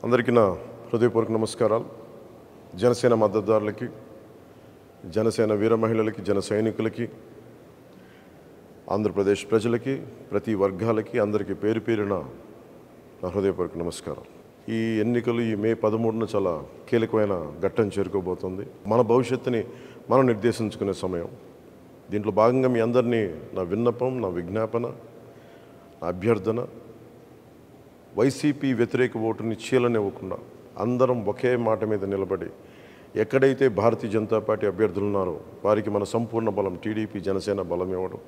అందరికీ నా హృదయపూర్వక నమస్కారాలు. జనసేన మద్దతుదారులకి, జనసేన వీర మహిళలకి, జన సైనికులకి, ఆంధ్రప్రదేశ్ ప్రజలకి, ప్రతి వర్గాలకి అందరికీ పేరు పేరున నా హృదయపూర్వక నమస్కారం. ఈ ఎన్నికలు ఈ మే 13న చాలా కీలకమైన ఘట్టం చేరుకోబోతుంది. మన భవిష్యత్తుని మనం నిర్దేశించుకునే సమయం. దీంట్లో భాగంగా మీ అందరినీ నా విన్నపం, నా విజ్ఞాపన, నా అభ్యర్థన, వైసీపీ వ్యతిరేక ఓటుని చీలనివ్వకుండా అందరం ఒకే మాట మీద నిలబడి ఎక్కడైతే భారతీయ జనతా పార్టీ అభ్యర్థులు ఉన్నారో వారికి మన సంపూర్ణ బలం టీడీపీ, జనసేన బలం ఇవ్వడం.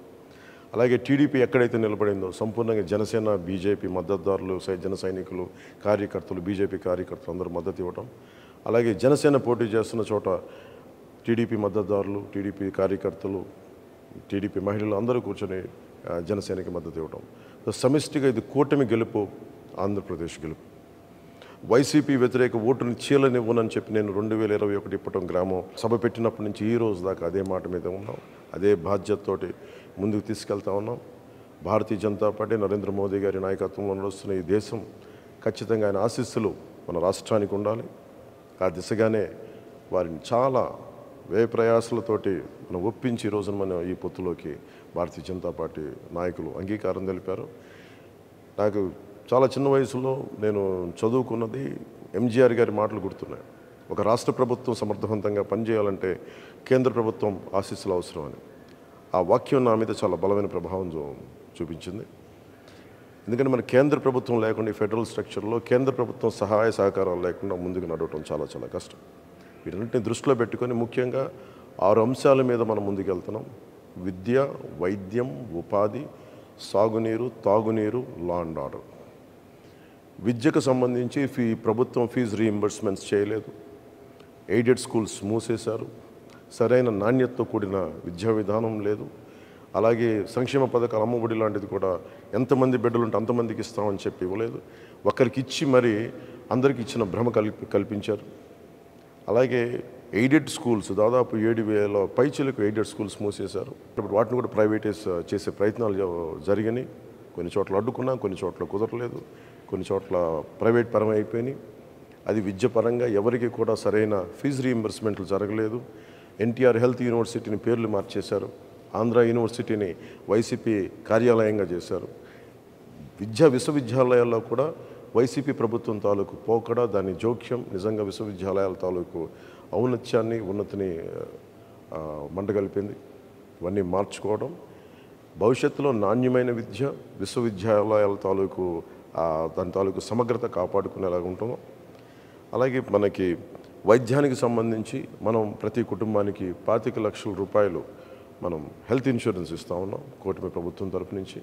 అలాగే టీడీపీ ఎక్కడైతే నిలబడిందో సంపూర్ణంగా జనసేన, బీజేపీ మద్దతుదారులు, జన సైనికులు, కార్యకర్తలు, బీజేపీ కార్యకర్తలు అందరూ మద్దతు ఇవ్వడం. అలాగే జనసేన పోటీ చేస్తున్న చోట టీడీపీ మద్దతుదారులు, టీడీపీ కార్యకర్తలు, టీడీపీ మహిళలు అందరూ కూర్చొని జనసేనకి మద్దతు ఇవ్వడం. సమిష్టిగా ఇది కూటమి గెలుపు, ఆంధ్రప్రదేశ్ గెలుపు. వైసీపీ వ్యతిరేక ఓటుని చీలనివ్వనని చెప్పి నేను 2021 ఇప్పటం గ్రామం సభ పెట్టినప్పటి నుంచి ఈ రోజు దాకా అదే మాట మీద ఉన్నాం. అదే బాధ్యతతోటి ముందుకు తీసుకెళ్తా ఉన్నాం. భారతీయ జనతా పార్టీ నరేంద్ర మోదీ గారి నాయకత్వంలో నడుస్తున్న ఈ దేశం ఖచ్చితంగా ఆయన ఆశీస్సులు మన రాష్ట్రానికి ఉండాలి. ఆ దిశగానే వారిని చాలా వ్యయ ప్రయాసాలతోటి మనం ఒప్పించి ఈ రోజున మనం ఈ పొత్తులోకి భారతీయ జనతా పార్టీ నాయకులు అంగీకారం తెలిపారు. నాకు చాలా చిన్న వయసులో నేను చదువుకున్నది ఎంజీఆర్ గారి మాటలు గుర్తున్నాయి. ఒక రాష్ట్ర ప్రభుత్వం సమర్థవంతంగా పనిచేయాలంటే కేంద్ర ప్రభుత్వం ఆశీస్సులు అవసరమని. ఆ వాక్యం నా మీద చాలా బలమైన ప్రభావం చూపించింది. ఎందుకంటే మన కేంద్ర ప్రభుత్వం లేకుండా ఈ ఫెడరల్ స్ట్రక్చర్లో కేంద్ర ప్రభుత్వం సహాయ సహకారాలు లేకుండా ముందుకు నడవటం చాలా చాలా కష్టం. వీటన్నిటిని దృష్టిలో పెట్టుకొని ముఖ్యంగా 6 అంశాల మీద మనం ముందుకెళ్తున్నాం. విద్య, వైద్యం, ఉపాధి, సాగునీరు, తాగునీరు, లా అండ్ ఆర్డర్. విద్యకు సంబంధించి ప్రభుత్వం ఫీజు రీయింబర్స్మెంట్స్ చేయలేదు. ఎయిడెడ్ స్కూల్స్ మూసేశారు. సరైన నాణ్యతతో కూడిన విద్యా విధానం లేదు. అలాగే సంక్షేమ పథకాలు, అమ్మఒడి లాంటిది కూడా ఎంతమంది బిడ్డలు ఉంటే అంతమందికి ఇస్తామని చెప్పి ఇవ్వలేదు. ఒకరికి ఇచ్చి మరి అందరికి ఇచ్చిన భ్రమ కల్పించారు. అలాగే ఎయిడెడ్ స్కూల్స్ దాదాపు 7,000 పైచీలకు ఎయిడెడ్ స్కూల్స్ మూసేశారు. ఇప్పుడు వాటిని కూడా ప్రైవేటైజ్ చేసే ప్రయత్నాలు జరిగినాయి. కొన్ని చోట్ల అడ్డుకున్నా, కొన్ని చోట్ల కుదరలేదు, కొన్ని చోట్ల ప్రైవేట్ పరం అయిపోయినాయి. అది విద్య పరంగా ఎవరికి కూడా సరైన ఫీజు రీయింబర్స్మెంట్లు జరగలేదు. ఎన్టీఆర్ హెల్త్ యూనివర్సిటీని పేర్లు మార్చేశారు. ఆంధ్ర యూనివర్సిటీని వైసీపీ కార్యాలయంగా చేశారు. విశ్వవిద్యాలయాల్లో కూడా వైసీపీ ప్రభుత్వం తాలూకు పోకడ, దాని జోక్యం నిజంగా విశ్వవిద్యాలయాల తాలూకు ఔన్నత్యాన్ని, ఉన్నతిని మంటగలిపింది. ఇవన్నీ మార్చుకోవడం, భవిష్యత్తులో నాణ్యమైన విద్య, విశ్వవిద్యాలయాల తాలూకు దాని తాలూకు సమగ్రత కాపాడుకునేలాగా ఉంటాము. అలాగే మనకి వైద్యానికి సంబంధించి మనం ప్రతి కుటుంబానికి 25 లక్షల రూపాయలు మనం హెల్త్ ఇన్సూరెన్స్ ఇస్తూ ఉన్నాం కూటమి ప్రభుత్వం తరపు నుంచి.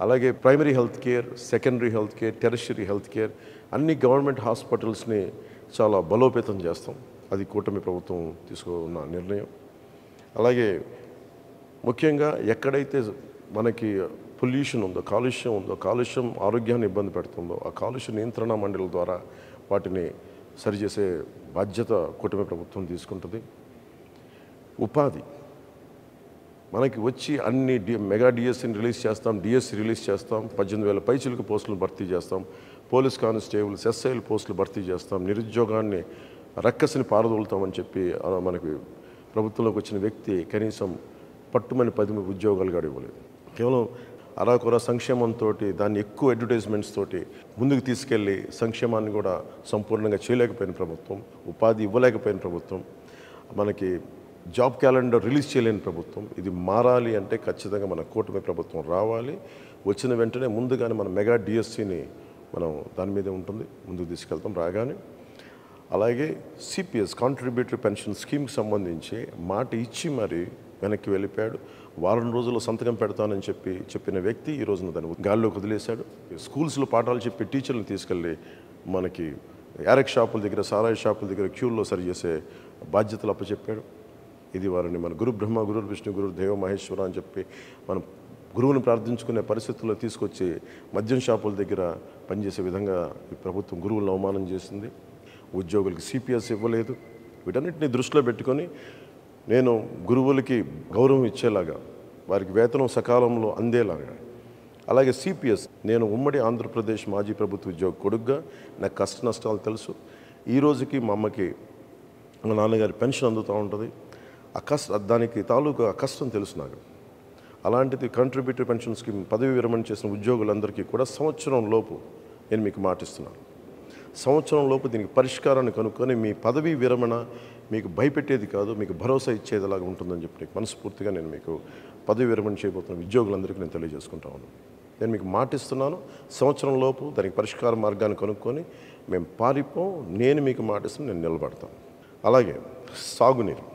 అలాగే primary health care, secondary health care, tertiary health care అన్ని గవర్నమెంట్ హాస్పిటల్స్ని చాలా బలోపేతం చేస్తాం. అది కూటమి ప్రభుత్వం తీసుకున్న నిర్ణయం. అలాగే ముఖ్యంగా ఎక్కడైతే మనకి పొల్యూషన్ ఉందో, కాలుష్యం ఉందో, కాలుష్యం ఆరోగ్యాన్ని ఇబ్బంది పెడుతుందో ఆ కాలుష్య నియంత్రణ మండలి ద్వారా వాటిని సరిచేసే బాధ్యత కూటమి ప్రభుత్వం తీసుకుంటుంది. ఉపాధి మనకి వచ్చి అన్ని మెగా డిఎస్సిని రిలీజ్ చేస్తాం, డిఎస్సి రిలీజ్ చేస్తాం, 18,000 పైచిలకు పోస్టులు భర్తీ చేస్తాం, పోలీస్ కానిస్టేబుల్స్, ఎస్ఐలు పోస్టులు భర్తీ చేస్తాం, నిరుద్యోగాన్ని రక్కసిని పారదోలుతామని చెప్పి మనకి ప్రభుత్వంలోకి వచ్చిన వ్యక్తి కనీసం పట్టుమని 10 ఉద్యోగాలు కూడా ఇవ్వలేదు. కేవలం అరాకొర సంక్షేమంతో, దాన్ని ఎక్కువ అడ్వర్టైజ్మెంట్స్ తోటి ముందుకు తీసుకెళ్ళి సంక్షేమాన్ని కూడా సంపూర్ణంగా చేయలేకపోయిన ప్రభుత్వం, ఉపాధి ఇవ్వలేకపోయిన ప్రభుత్వం, మనకి జాబ్ క్యాలెండర్ రిలీజ్ చేయలేని ప్రభుత్వం. ఇది మారాలి అంటే ఖచ్చితంగా మన కూటమి ప్రభుత్వం రావాలి. వచ్చిన వెంటనే ముందుగానే మన మెగా డిఎస్సిని మనం దాని మీదే ఉంటుంది, ముందుకు తీసుకెళ్తాం రాగానే. అలాగే సిపిఎస్, కాంట్రిబ్యూటరీ పెన్షన్ స్కీమ్కి సంబంధించి మాట ఇచ్చి మరి వెనక్కి వెళ్ళిపోయాడు. వారం రోజుల్లో సంతకం పెడతానని చెప్పిన వ్యక్తి ఈ రోజున దాన్ని గాల్లోకి వదిలేశాడు. స్కూల్స్లో పాఠాలు చెప్పి టీచర్లను తీసుకెళ్ళి మనకి యారెక్ షాపుల దగ్గర, సారాయి షాపుల దగ్గర క్యూల్లో సరిచేసే బాధ్యతలు అప్పచెప్పాడు. ఇది వారిని మన గురు బ్రహ్మ, గురు విష్ణు, గురు దేవ మహేశ్వర అని చెప్పి మనం గురువుని ప్రార్థించుకునే పరిస్థితుల్లో తీసుకొచ్చి మద్యం షాపుల దగ్గర పనిచేసే విధంగా ఈ ప్రభుత్వం గురువులను అవమానం చేసింది. ఉద్యోగులకి సిపిఎస్ ఇవ్వలేదు. వీటన్నిటిని దృష్టిలో పెట్టుకొని నేను గురువులకి గౌరవం ఇచ్చేలాగా, వారికి వేతనం సకాలంలో అందేలాగా, అలాగే సిపిఎస్, నేను ఉమ్మడి ఆంధ్రప్రదేశ్ మాజీ ప్రభుత్వ ఉద్యోగి కొడుగ్గా నాకు కష్ట నష్టాలు తెలుసు. ఈ రోజుకి మా అమ్మకి మా నాన్నగారి పెన్షన్ అందుతూ ఉంటుంది. దానికి తాలూకు ఆ కష్టం తెలుసు నాకు. అలాంటిది కంట్రిబ్యూటరీ పెన్షన్ స్కీమ్ పదవి విరమణ చేసిన ఉద్యోగులందరికీ కూడా సంవత్సరం లోపు నేను మీకు మాటిస్తున్నాను. సంవత్సరం లోపు దీనికి పరిష్కారాన్ని కనుక్కొని మీ పదవీ విరమణ మీకు భయపెట్టేది కాదు, మీకు భరోసా ఇచ్చేదిలాగా ఉంటుందని చెప్పి మనస్ఫూర్తిగా నేను మీకు పదవి విరమణ చేయబోతున్న ఉద్యోగులందరికీ నేను తెలియజేసుకుంటా ఉన్నాను. నేను మీకు మాటిస్తున్నాను, సంవత్సరం లోపు దానికి పరిష్కార మార్గాన్ని కనుక్కొని మేము పారిపోం. నేను మీకు మాటిస్తున్నాను, నేను నిలబడతాను. అలాగే సాగునీరు,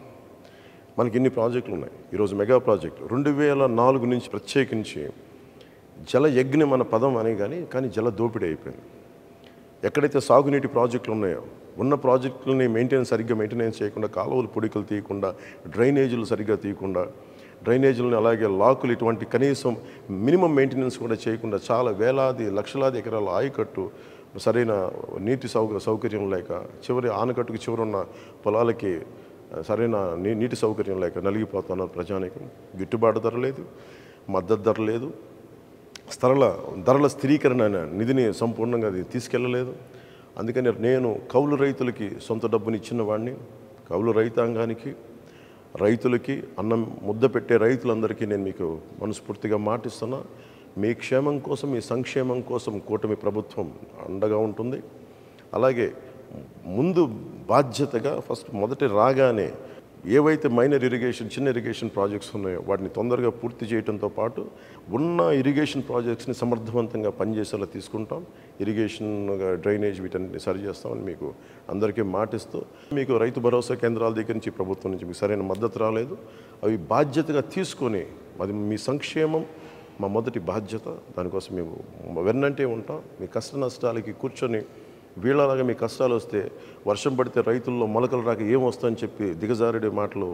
మనకి ఇన్ని ప్రాజెక్టులు ఉన్నాయి. ఈరోజు మెగా ప్రాజెక్టు 2004 నుంచి ప్రత్యేకించి జల యజ్ఞం మన పదం అని కానీ జల దోపిడీ అయిపోయింది. ఎక్కడైతే సాగునీటి ప్రాజెక్టులు ఉన్నాయో ఉన్న ప్రాజెక్టులని సరిగ్గా మెయింటెనెన్స్ చేయకుండా, కాలువలు పొడికలు తీయకుండా, డ్రైనేజీలు సరిగ్గా తీయకుండా, డ్రైనేజీలను అలాగే లాకులు ఇటువంటి కనీసం మినిమం మెయింటెనెన్స్ కూడా చేయకుండా చాలా వేలాది లక్షలాది ఎకరాల ఆయకట్టు సరైన నీటి సౌకర్యం లేక, చివరి ఆనకట్టుకు చివరున్న పొలాలకి సరైన నీటి సౌకర్యం లేక నలిగిపోతున్నారు ప్రజానీకం. గిట్టుబాటు ధర లేదు, మద్దతు ధర లేదు, ధరల స్థిరీకరణ నిధిని సంపూర్ణంగా అది తీసుకెళ్ళలేదు. అందుకని నేను కౌలు రైతులకి సొంత డబ్బుని ఇచ్చిన వాడిని. కౌలు రైతాంగానికి, రైతులకి, అన్నం ముద్ద పెట్టే రైతులందరికీ నేను మీకు మనస్ఫూర్తిగా మాటిస్తున్నా, మీ క్షేమం కోసం, మీ సంక్షేమం కోసం కూటమి ప్రభుత్వం అండగా ఉంటుంది. అలాగే ముందు బాధ్యతగా మొదటి రాగానే ఏవైతే మైనర్ ఇరిగేషన్, చిన్న ఇరిగేషన్ ప్రాజెక్ట్స్ ఉన్నాయో వాటిని తొందరగా పూర్తి చేయడంతో పాటు ఉన్న ఇరిగేషన్ ప్రాజెక్ట్స్ని సమర్థవంతంగా పనిచేసేలా తీసుకుంటాం. ఇరిగేషన్, డ్రైనేజ్ వీటన్నిటిని సరి చేస్తామని మీకు అందరికీ మాటిస్తూ, మీకు రైతు భరోసా కేంద్రాల దగ్గర నుంచి ప్రభుత్వం నుంచి మీకు సరైన మద్దతు రాలేదు. అవి బాధ్యతగా తీసుకొని, అది మీ సంక్షేమం మా మొదటి బాధ్యత. దానికోసం మేము వెన్నంటే ఉంటాం. మీ కష్ట నష్టాలకి కూర్చొని వీళ్ళలాగా మీ కష్టాలు వస్తే, వర్షం పడితే రైతుల్లో మొలకలు రాక ఏమొస్తుందని చెప్పి దిగజారుడే మాటలు,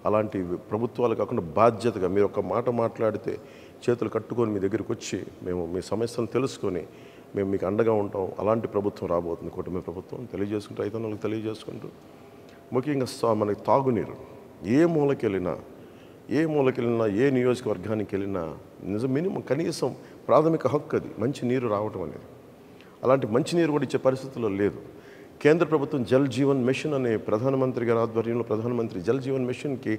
అలాంటి ప్రభుత్వాలు కాకుండా బాధ్యతగా మీరు ఒక మాట మాట్లాడితే చేతులు కట్టుకొని మీ దగ్గరికి వచ్చి మేము మీ సమస్యను తెలుసుకొని మేము మీకు అండగా ఉంటాం. అలాంటి ప్రభుత్వం రాబోతుంది కూటమి ప్రభుత్వం. తెలియజేసుకుంటూ రైతన్నలకు తెలియజేసుకుంటూ, ముఖ్యంగా మనకి తాగునీరు ఏ మూలకెళ్ళినా, ఏ నియోజకవర్గానికి వెళ్ళినా మినిమం కనీసం ప్రాథమిక హక్కు అది, మంచి నీరు రావటం అనేది. అలాంటి మంచినీరు కూడా ఇచ్చే పరిస్థితుల్లో లేదు. కేంద్ర ప్రభుత్వం జల్ జీవన్ మిషన్ అనే ప్రధానమంత్రి గారి ఆధ్వర్యంలో ప్రధానమంత్రి జల్ జీవన్ మిషన్కి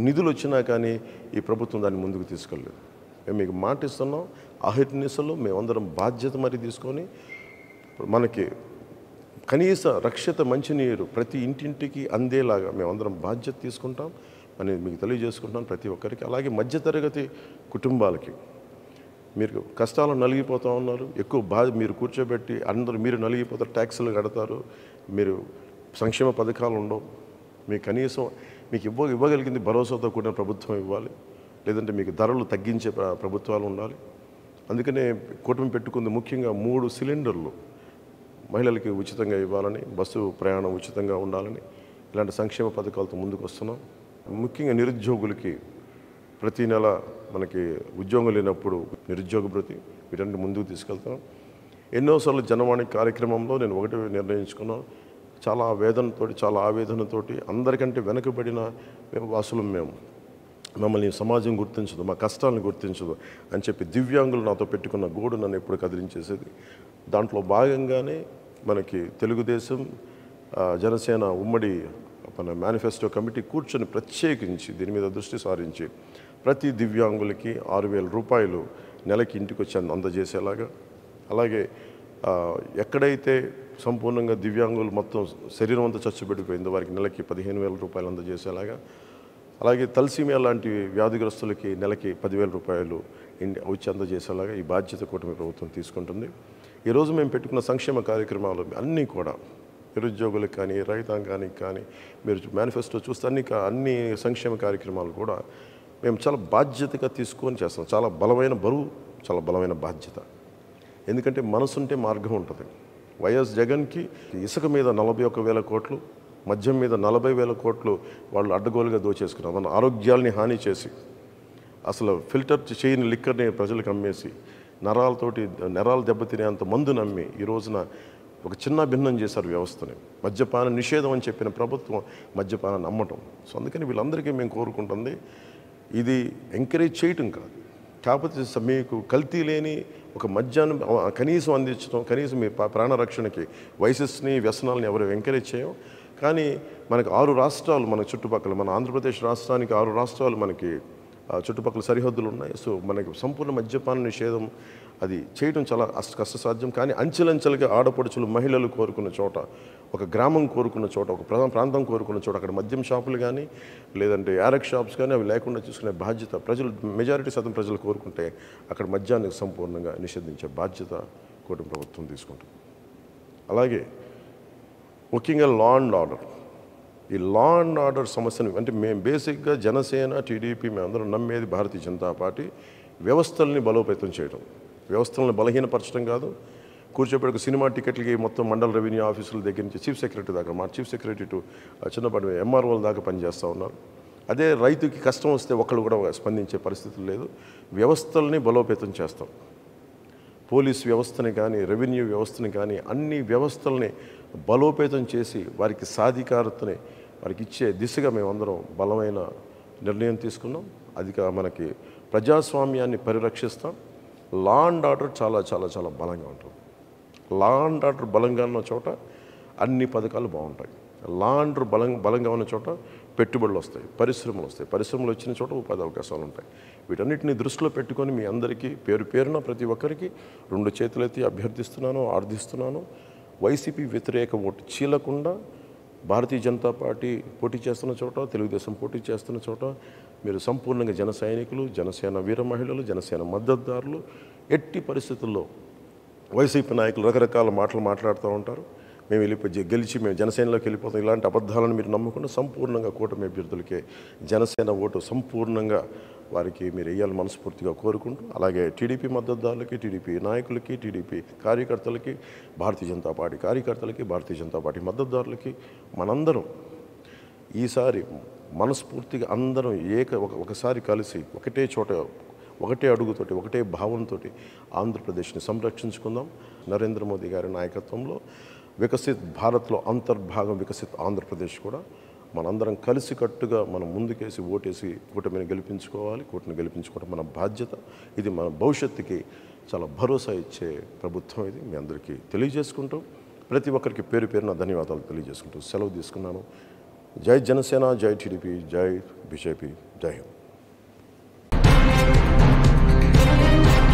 నిధులు వచ్చినా కానీ ఈ ప్రభుత్వం దాన్ని ముందుకు తీసుకెళ్ళలేదు. మేము మీకు మాటిస్తున్నాం, అహిర్నిశలు మేమందరం బాధ్యత మరి తీసుకొని మనకి కనీస రక్షిత మంచినీరు ప్రతి ఇంటింటికి అందేలాగా మేమందరం బాధ్యత తీసుకుంటాం అని మీకు తెలియజేసుకుంటాం ప్రతి ఒక్కరికి. అలాగే మధ్యతరగతి కుటుంబాలకి, మీరు కష్టాలు నలిగిపోతూ ఉన్నారు, ఎక్కువ మీరు కూర్చోబెట్టి మీరు నలిగిపోతారు, ట్యాక్సులు కడతారు, మీరు సంక్షేమ పథకాలు ఉండవు. మీకు కనీసం మీకు ఇవ్వగలిగింది భరోసాతో కూడిన ప్రభుత్వం ఇవ్వాలి, లేదంటే మీకు ధరలు తగ్గించే ప్రభుత్వాలు ఉండాలి. అందుకనే కూటమి పెట్టుకుంది ముఖ్యంగా 3 సిలిండర్లు మహిళలకి ఉచితంగా ఇవ్వాలని, బస్సు ప్రయాణం ఉచితంగా ఉండాలని, ఇలాంటి సంక్షేమ పథకాలతో ముందుకు వస్తున్నాం. ముఖ్యంగా నిరుద్యోగులకి ప్రతి నెల మనకి ఉద్యోగం లేనప్పుడు నిరుద్యోగ భృతి, వీటన్ని ముందుకు తీసుకెళ్తాం. ఎన్నోసార్లు జనవాణి కార్యక్రమంలో నేను ఒకటి నిర్ణయించుకున్నాను, చాలా వేదనతోటి, చాలా ఆవేదనతోటి, అందరికంటే వెనకబడిన వాసులు మేము, మమ్మల్ని సమాజం గుర్తించదు, మా కష్టాలను గుర్తించదు అని చెప్పి దివ్యాంగులు నాతో పెట్టుకున్న గోడు నన్ను ఎప్పుడు కదిలించేసేది. దాంట్లో భాగంగానే మనకి తెలుగుదేశం, జనసేన ఉమ్మడి మన మేనిఫెస్టో కమిటీ కూర్చొని ప్రత్యేకించి దీని మీద దృష్టి సారించి ప్రతి దివ్యాంగులకి 6,000 రూపాయలు నెలకి ఇంటికి వచ్చి అందజేసేలాగా, అలాగే ఎక్కడైతే సంపూర్ణంగా దివ్యాంగులు మొత్తం శరీరం అంతా చచ్చుబడిపోయిందో వారికి నెలకి 15,000 రూపాయలు అందజేసేలాగా, అలాగే తలసీమియా లాంటి వ్యాధిగ్రస్తులకి నెలకి 10,000 రూపాయలు వచ్చి అందజేసేలాగా ఈ బాధ్యత కూటమి ప్రభుత్వం తీసుకుంటుంది. ఈరోజు మేము పెట్టుకున్న సంక్షేమ కార్యక్రమాలు అన్నీ కూడా నిరుద్యోగులకు కానీ, రైతాంగానికి కానీ, మీరు మేనిఫెస్టో చూస్తే అన్ని సంక్షేమ కార్యక్రమాలు కూడా మేము చాలా బాధ్యతగా తీసుకొని చేస్తాం. చాలా బలమైన బరువు, చాలా బలమైన బాధ్యత. ఎందుకంటే మనసుంటే మార్గం ఉంటుంది. వైఎస్ జగన్కి ఇసుక మీద 41,000 కోట్లు, మద్యం మీద 40,000 కోట్లు వాళ్ళు అడ్డగోలుగా దోచేసుకున్నారు. మన ఆరోగ్యాల్ని హాని చేసి, అసలు ఫిల్టర్ చేయని లిక్కర్ని ప్రజలకు అమ్మేసి, నరాలు దెబ్బతినేంత మందు నమ్మి ఈ రోజున ఒక చిన్న భిన్నం చేశారు వ్యవస్థని. మద్యపాన నిషేధం అని చెప్పిన ప్రభుత్వం మద్యపానాన్ని అమ్మటం. సో అందుకని వీళ్ళందరికీ మేము కోరుకుంటుంది, ఇది ఎంకరేజ్ చేయటం కాదు, కాకపోతే మీకు కల్తీ లేని ఒక మద్యాన్ని కనీసం అందించడం, కనీసం మీ ప్రాణరక్షణకి వయసెస్ని వ్యసనాలని ఎవరు ఎంకరేజ్ చేయం. కానీ మనకు 6 రాష్ట్రాలు మన చుట్టుపక్కల, మన ఆంధ్రప్రదేశ్ రాష్ట్రానికి 6 రాష్ట్రాలు మనకి చుట్టుపక్కల సరిహద్దులు ఉన్నాయి. సో మనకి సంపూర్ణ మద్యపాన నిషేధం అది చేయడం చాలా కష్టసాధ్యం. కానీ అంచెలంచెలుగా ఆడపడుచులు, మహిళలు కోరుకున్న చోట, ఒక గ్రామం కోరుకున్న చోట, ఒక ప్రాంతం కోరుకున్న చోట అక్కడ మద్యం షాపులు కానీ లేదంటే యారక్ షాప్స్ కానీ అవి లేకుండా చూసుకునే బాధ్యత ప్రజలు, మెజారిటీ శాతం ప్రజలు కోరుకుంటే అక్కడ మద్యాన్ని సంపూర్ణంగా నిషేధించే బాధ్యత కూటమి ప్రభుత్వం తీసుకుంటుంది. అలాగే ముఖ్యంగా లా అండ్ ఆర్డర్, ఈ లా అండ్ ఆర్డర్ సమస్యను అంటే మేము బేసిక్గా జనసేన, టీడీపీ మేమందరం నమ్మేది భారతీయ జనతా పార్టీ వ్యవస్థల్ని బలోపేతం చేయడం, వ్యవస్థలను బలహీనపరచడం కాదు. కూర్చోబెట్టుకు సినిమా టికెట్లకి మొత్తం మండల రెవెన్యూ ఆఫీసుల దగ్గర నుంచి చీఫ్ సెక్రటరీ దాకా, మా చీఫ్ సెక్రటరీ టు చిన్నపాటి ఎంఆర్ఓల దాకా పనిచేస్తూ ఉన్నారు. అదే రైతుకి కష్టం వస్తే ఒకళ్ళు కూడా స్పందించే పరిస్థితులు లేదు. వ్యవస్థల్ని బలోపేతం చేస్తాం. పోలీస్ వ్యవస్థని కానీ, రెవెన్యూ వ్యవస్థని కానీ, అన్ని వ్యవస్థల్ని బలోపేతం చేసి వారికి సాధికారతని వారికి ఇచ్చే దిశగా మేమందరం బలమైన నిర్ణయం తీసుకున్నాం. అది మనకి ప్రజాస్వామ్యాన్ని పరిరక్షిస్తాం. లా అండ్ ఆర్డర్ చాలా చాలా చాలా బలంగా ఉంటుంది. లా అండ్ ఆర్డర్ బలంగా ఉన్న చోట అన్ని పథకాలు బాగుంటాయి. లా అండ్ ఆర్డర్ బలంగా ఉన్న చోట పెట్టుబడులు వస్తాయి, పరిశ్రమలు వస్తాయి, పరిశ్రమలు వచ్చిన చోట ఉపాధి అవకాశాలు ఉంటాయి. వీటన్నిటిని దృష్టిలో పెట్టుకొని మీ అందరికీ పేరున ప్రతి ఒక్కరికి 2 చేతులెత్తి అభ్యర్థిస్తున్నాను, ఆర్థిస్తున్నాను. వైసీపీ వ్యతిరేక ఓటు చీలకుండా భారతీయ జనతా పార్టీ పోటీ చేస్తున్న చోట, తెలుగుదేశం పోటీ చేస్తున్న చోట మీరు సంపూర్ణంగా జన సైనికులు, జనసేన వీర మహిళలు, జనసేన మద్దతుదారులు. ఎట్టి పరిస్థితుల్లో వైసీపీ నాయకులు రకరకాల మాటలు మాట్లాడుతూ ఉంటారు. మేము గెలిచి మేము జనసేనలోకి వెళ్ళిపోతాం, ఇలాంటి అబద్ధాలను మీరు నమ్మకుండా సంపూర్ణంగా కూటమి అభ్యర్థులకే జనసేన ఓటు సంపూర్ణంగా వారికి మీరు వేయాలని మనస్ఫూర్తిగా కోరుకుంటూ, అలాగే టీడీపీ మద్దతుదారులకి, టీడీపీ నాయకులకి, టీడీపీ కార్యకర్తలకి, భారతీయ జనతా పార్టీ కార్యకర్తలకి, భారతీయ జనతా పార్టీ మద్దతుదారులకి మనందరం ఈసారి మనస్ఫూర్తిగా అందరం ఒకసారి కలిసి ఒకటే చోట, ఒకటే అడుగుతోటి, ఒకటే భావంతో ఆంధ్రప్రదేశ్ని సంరక్షించుకుందాం. నరేంద్ర మోదీ గారి నాయకత్వంలో వికసిత్ భారత్లో అంతర్భాగం వికసిత్ ఆంధ్రప్రదేశ్ కూడా మనందరం కలిసికట్టుగా మనం ముందుకేసి ఓటేసి కూటమిని గెలిపించుకోవాలి. కూటమిని గెలిపించుకోవడం మన బాధ్యత. ఇది మన భవిష్యత్తుకి చాలా భరోసా ఇచ్చే ప్రభుత్వం. ఇది మీ అందరికీ తెలియజేసుకుంటూ, ప్రతి ఒక్కరికి పేరున ధన్యవాదాలు తెలియజేసుకుంటూ సెలవు తీసుకున్నాను. జై జనసేన, జై టీడీపీ, జై బీజేపీ, జై హింద్.